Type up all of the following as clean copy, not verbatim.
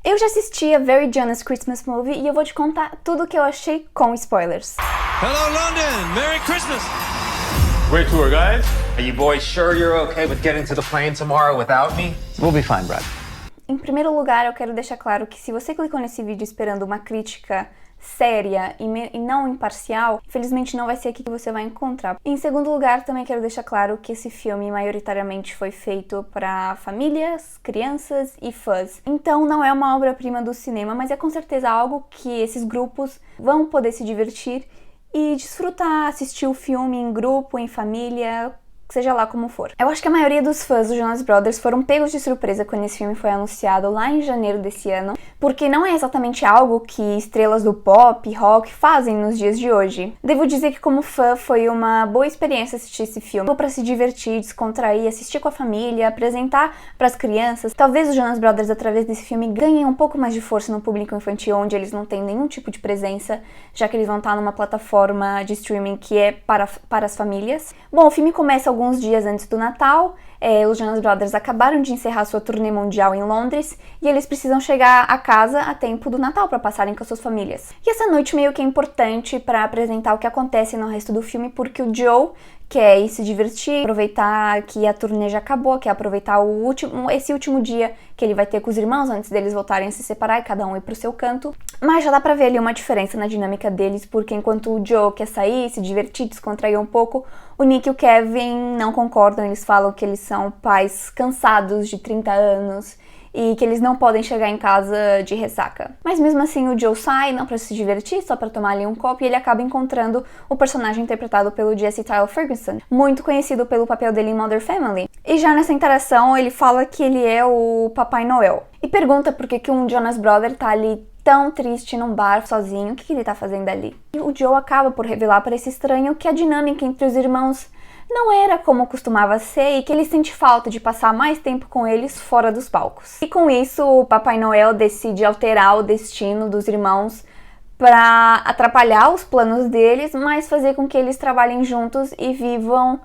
Eu já assisti a Very Jonas Christmas Movie e eu vou te contar tudo o que eu achei com spoilers. Hello London, Merry Christmas! Great tour, guys. Are you boys sure you're okay with getting to the plane tomorrow without me? We'll be fine, Brad. Em primeiro lugar, eu quero deixar claro que se você clicou nesse vídeo esperando uma crítica séria e não imparcial, infelizmente não vai ser aqui que você vai encontrar. Em segundo lugar, também quero deixar claro que esse filme maioritariamente foi feito para famílias, crianças e fãs. Então não é uma obra-prima do cinema, mas é com certeza algo que esses grupos vão poder se divertir e desfrutar, assistir o filme em grupo, em família, seja lá como for. Eu acho que a maioria dos fãs do Jonas Brothers foram pegos de surpresa quando esse filme foi anunciado lá em janeiro desse ano, porque não é exatamente algo que estrelas do pop, rock fazem nos dias de hoje. Devo dizer que como fã foi uma boa experiência assistir esse filme, para se divertir, descontrair, assistir com a família, apresentar para as crianças. Talvez os Jonas Brothers através desse filme ganhem um pouco mais de força no público infantil, onde eles não têm nenhum tipo de presença, já que eles vão estar numa plataforma de streaming que é para as famílias. Bom, o filme começa alguns dias antes do Natal. Os Jonas Brothers acabaram de encerrar sua turnê mundial em Londres e eles precisam chegar a casa a tempo do Natal para passarem com as suas famílias. E essa noite meio que é importante para apresentar o que acontece no resto do filme, porque o Joe quer ir se divertir, aproveitar que a turnê já acabou, quer aproveitar esse último dia que ele vai ter com os irmãos antes deles voltarem a se separar e cada um ir pro seu canto. Mas já dá pra ver ali uma diferença na dinâmica deles, porque enquanto o Joe quer sair, se divertir, descontrair um pouco, o Nick e o Kevin não concordam. Eles falam que eles são pais cansados de 30 anos e que eles não podem chegar em casa de ressaca. Mas mesmo assim o Joe sai, não pra se divertir, só pra tomar ali um copo, e ele acaba encontrando o personagem interpretado pelo Jesse Tyler Ferguson, muito conhecido pelo papel dele em Modern Family. E já nessa interação ele fala que ele é o Papai Noel. E pergunta por que um Jonas Brother tá ali tão triste num bar sozinho, o que ele tá fazendo ali? E o Joe acaba por revelar para esse estranho que a dinâmica entre os irmãos não era como costumava ser e que ele sente falta de passar mais tempo com eles fora dos palcos. E com isso, o Papai Noel decide alterar o destino dos irmãos para atrapalhar os planos deles, mas fazer com que eles trabalhem juntos e vivam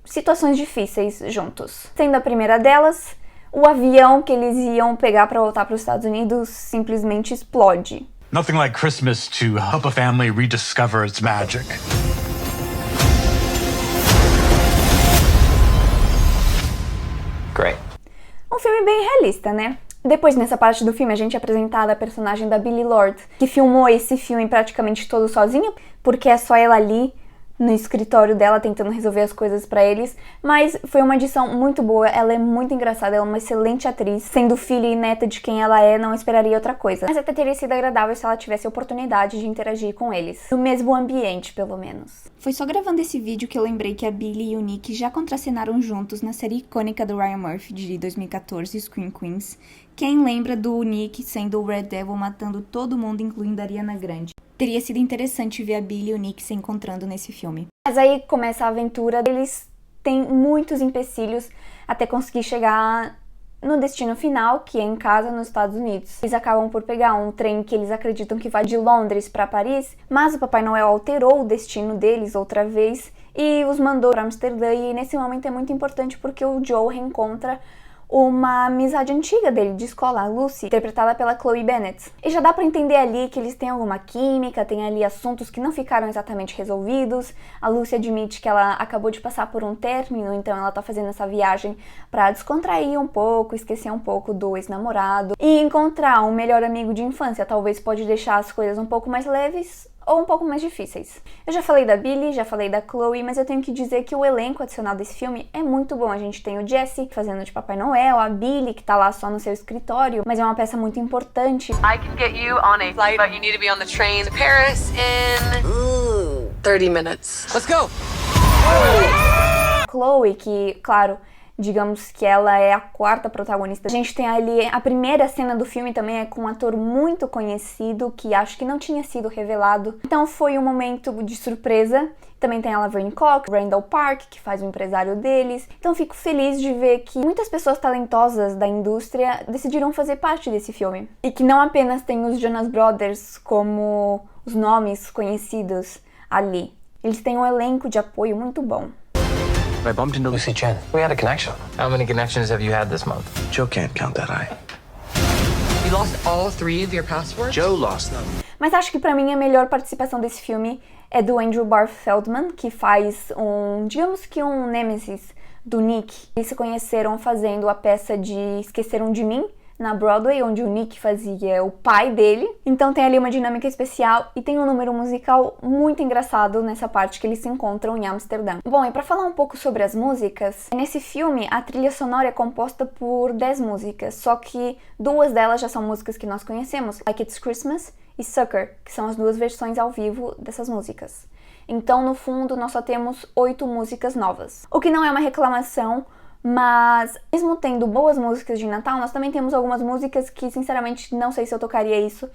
situações difíceis juntos. Sendo a primeira delas, o avião que eles iam pegar para voltar para os Estados Unidos simplesmente explode. Nothing like Christmas to help a family rediscover its magic. Great. Um filme bem realista, né? Depois, nessa parte do filme, a gente é apresentada a personagem da Billie Lourd, que filmou esse filme praticamente todo sozinha, porque é só ela ali no escritório dela tentando resolver as coisas pra eles, mas foi uma edição muito boa. Ela é muito engraçada, ela é uma excelente atriz, sendo filha e neta de quem ela é, não esperaria outra coisa, mas até teria sido agradável se ela tivesse a oportunidade de interagir com eles, no mesmo ambiente, pelo menos. Foi só gravando esse vídeo que eu lembrei que a Billie e o Nick já contracenaram juntos na série icônica do Ryan Murphy de 2014, Scream Queens. Quem lembra do Nick sendo o Red Devil matando todo mundo, incluindo a Ariana Grande? Teria sido interessante ver a Billie e o Nick se encontrando nesse filme. Mas aí começa a aventura. Eles têm muitos empecilhos até conseguir chegar no destino final, que é em casa, nos Estados Unidos. Eles acabam por pegar um trem que eles acreditam que vai de Londres para Paris, mas o Papai Noel alterou o destino deles outra vez e os mandou para Amsterdã. E nesse momento é muito importante porque o Joe reencontra uma amizade antiga dele de escola, a Lucy, interpretada pela Chloe Bennett. E já dá pra entender ali que eles têm alguma química, tem ali assuntos que não ficaram exatamente resolvidos. A Lucy admite que ela acabou de passar por um término, então ela tá fazendo essa viagem pra descontrair um pouco, esquecer um pouco do ex-namorado e encontrar um melhor amigo de infância. Talvez pode deixar as coisas um pouco mais leves ou um pouco mais difíceis. Eu já falei da Billie, já falei da Chloe, mas eu tenho que dizer que o elenco adicional desse filme é muito bom. A gente tem o Jesse fazendo de Papai Noel, a Billie que tá lá só no seu escritório, mas é uma peça muito importante. I can get you on a flight, but you need to be on the train to Paris in 30 minutes. Let's go! Chloe, que, claro, digamos que ela é a quarta protagonista. A gente tem ali a primeira cena do filme também é com um ator muito conhecido que acho que não tinha sido revelado. Então foi um momento de surpresa. Também tem a Laverne Cox, Randall Park, que faz o empresário deles. Então fico feliz de ver que muitas pessoas talentosas da indústria decidiram fazer parte desse filme. E que não apenas tem os Jonas Brothers como os nomes conhecidos ali. Eles têm um elenco de apoio muito bom. I bumped into Lucy Chen. We had a connection. How many connections have you had this month? Joe can't count that high. You lost all 3 of your passports? Joe lost them. Mas acho que pra mim a melhor participação desse filme é do Andrew Barth Feldman, que faz digamos que um nêmesis do Nick. Eles se conheceram fazendo a peça de Esqueceram de Mim, na Broadway, onde o Nick fazia o pai dele. Então tem ali uma dinâmica especial e tem um número musical muito engraçado nessa parte que eles se encontram em Amsterdã. Bom, e pra falar um pouco sobre as músicas, nesse filme a trilha sonora é composta por 10 músicas, só que 2 delas já são músicas que nós conhecemos, Like It's Christmas e Sucker, que são as 2 versões ao vivo dessas músicas. Então, no fundo, nós só temos 8 músicas novas. O que não é uma reclamação, mas mesmo tendo boas músicas de Natal, nós também temos algumas músicas que, sinceramente, não sei se eu tocaria isso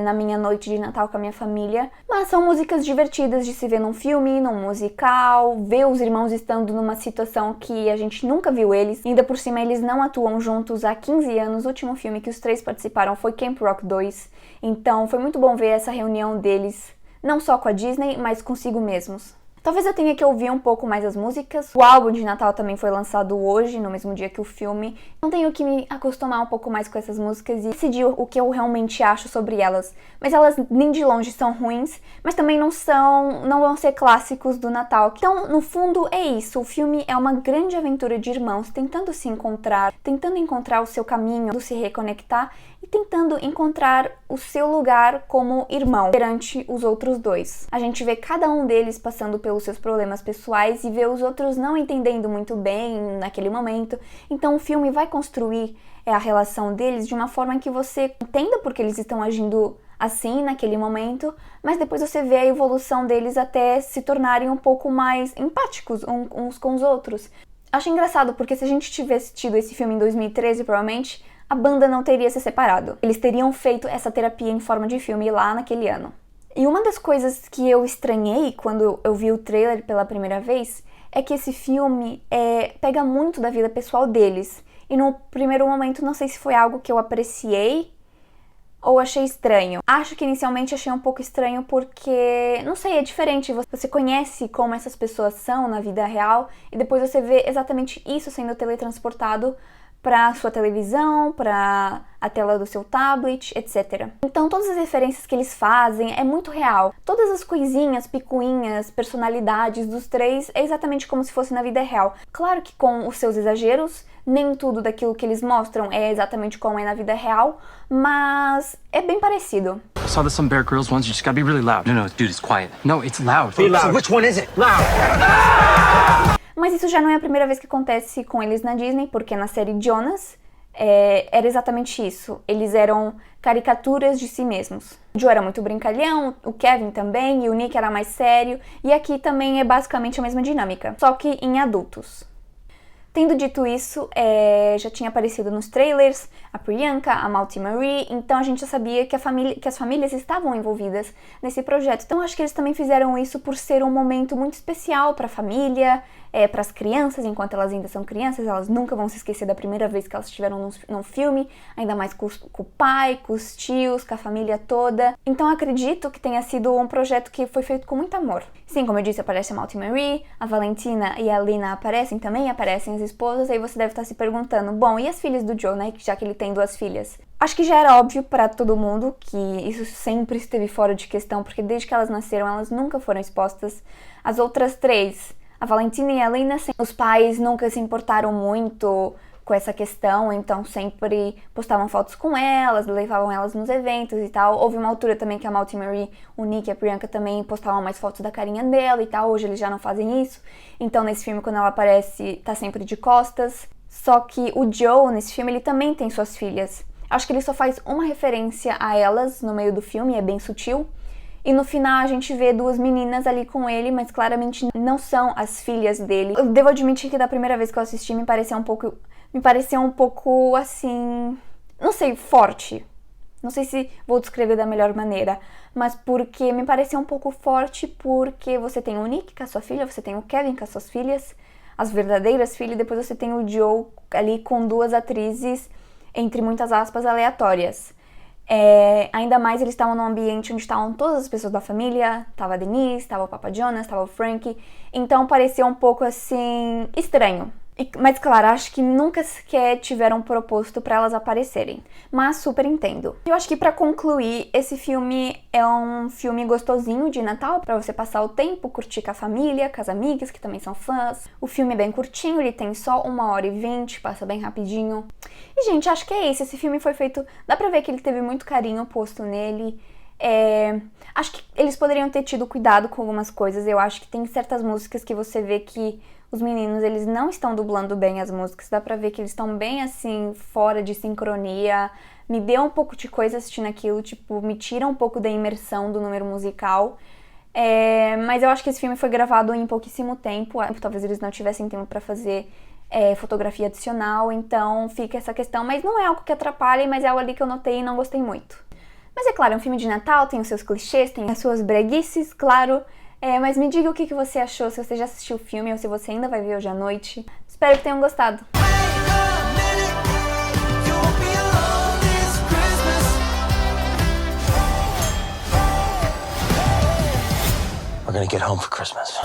na minha noite de Natal com a minha família. Mas são músicas divertidas de se ver num filme, num musical, ver os irmãos estando numa situação que a gente nunca viu eles. Ainda por cima, eles não atuam juntos há 15 anos. O último filme que os 3 participaram foi Camp Rock 2. Então, foi muito bom ver essa reunião deles, não só com a Disney, mas consigo mesmos. Talvez eu tenha que ouvir um pouco mais as músicas. O álbum de Natal também foi lançado hoje, no mesmo dia que o filme. Então tenho que me acostumar um pouco mais com essas músicas e decidir o que eu realmente acho sobre elas. Mas elas nem de longe são ruins, mas também não vão ser clássicos do Natal. Então, no fundo, é isso. O filme é uma grande aventura de irmãos tentando se encontrar, tentando encontrar o seu caminho, se reconectar e tentando encontrar o seu lugar como irmão perante os outros 2. A gente vê cada um deles passando pelos seus problemas pessoais e vê os outros não entendendo muito bem naquele momento. Então o filme vai construir a relação deles de uma forma que você entenda porque eles estão agindo assim naquele momento, mas depois você vê a evolução deles até se tornarem um pouco mais empáticos uns com os outros. Acho engraçado porque se a gente tivesse tido esse filme em 2013, provavelmente a banda não teria se separado. Eles teriam feito essa terapia em forma de filme lá naquele ano. E uma das coisas que eu estranhei quando eu vi o trailer pela primeira vez é que esse filme pega muito da vida pessoal deles. E no primeiro momento não sei se foi algo que eu apreciei ou achei estranho. Acho que inicialmente achei um pouco estranho porque, não sei, é diferente. Você conhece como essas pessoas são na vida real e depois você vê exatamente isso sendo teletransportado para sua televisão, para a tela do seu tablet, etc. Então todas as referências que eles fazem é muito real. Todas as coisinhas, picuinhas, personalidades dos 3 é exatamente como se fosse na vida real. Claro que com os seus exageros, nem tudo daquilo que eles mostram é exatamente como é na vida real, mas é bem parecido. I saw this on Bear Grylls once. You just gotta be really loud. No, dude, it's quiet. No, it's loud. Be loud. So which one is it? Loud. Mas isso já não é a primeira vez que acontece com eles na Disney, porque na série Jonas era exatamente isso. Eles eram caricaturas de si mesmos. O Joe era muito brincalhão, o Kevin também, e o Nick era mais sério. E aqui também é basicamente a mesma dinâmica, só que em adultos. Tendo dito isso, já tinha aparecido nos trailers a Priyanka, a Malti Marie, então a gente já sabia que as famílias estavam envolvidas nesse projeto. Então acho que eles também fizeram isso por ser um momento muito especial para a família, para as crianças, enquanto elas ainda são crianças, elas nunca vão se esquecer da primeira vez que elas estiveram num filme, ainda mais com o pai, com os tios, com a família toda. Então acredito que tenha sido um projeto que foi feito com muito amor. Sim, como eu disse, aparece a Malti Marie, a Valentina e a Lena aparecem as esposas, aí você deve estar se perguntando, bom, e as filhas do Joe, né, já que ele tem 2 filhas? Acho que já era óbvio para todo mundo que isso sempre esteve fora de questão, porque desde que elas nasceram, elas nunca foram expostas. As outras 3, a Valentina e a Lena, os pais nunca se importaram muito com essa questão, então sempre postavam fotos com elas, levavam elas nos eventos e tal. Houve uma altura também que a Malti Marie, o Nick e a Priyanka também postavam mais fotos da carinha dela e tal. Hoje eles já não fazem isso. Então nesse filme, quando ela aparece, tá sempre de costas. Só que o Joe, nesse filme, ele também tem suas filhas. Acho que ele só faz uma referência a elas no meio do filme, é bem sutil. E no final a gente vê 2 meninas ali com ele, mas claramente não são as filhas dele. Eu devo admitir que da primeira vez que eu assisti me pareceu um pouco assim, não sei, forte. Não sei se vou descrever da melhor maneira, mas porque me pareceu um pouco forte porque você tem o Nick com a sua filha, você tem o Kevin com as suas filhas, as verdadeiras filhas, e depois você tem o Joe ali com 2 atrizes, entre muitas aspas, aleatórias. Ainda mais eles estavam num ambiente onde estavam todas as pessoas da família, tava a Denise, tava o Papa Jonas, tava o Frankie, então parecia um pouco assim, estranho. Mas claro, acho que nunca sequer tiveram proposto pra elas aparecerem. Mas super entendo. Eu acho que pra concluir, esse filme é um filme gostosinho de Natal pra você passar o tempo, curtir com a família, com as amigas que também são fãs. O filme é bem curtinho, ele tem só 1h20, passa bem rapidinho. E gente, acho que é isso. Esse filme foi feito... Dá pra ver que ele teve muito carinho posto nele. Acho que eles poderiam ter tido cuidado com algumas coisas. Eu acho que tem certas músicas que você vê que os meninos, eles não estão dublando bem as músicas. Dá pra ver que eles estão bem, assim, fora de sincronia. Me deu um pouco de coisa assistindo aquilo, tipo, me tira um pouco da imersão do número musical. Mas eu acho que esse filme foi gravado em pouquíssimo tempo. Talvez eles não tivessem tempo pra fazer fotografia adicional. Então fica essa questão. Mas não é algo que atrapalhe, mas é algo ali que eu notei e não gostei muito. Mas é claro, é um filme de Natal, tem os seus clichês, tem as suas breguices, claro. Mas me diga o que você achou, se você já assistiu o filme ou se você ainda vai ver hoje à noite. Espero que tenham gostado. We're gonna get home for Christmas.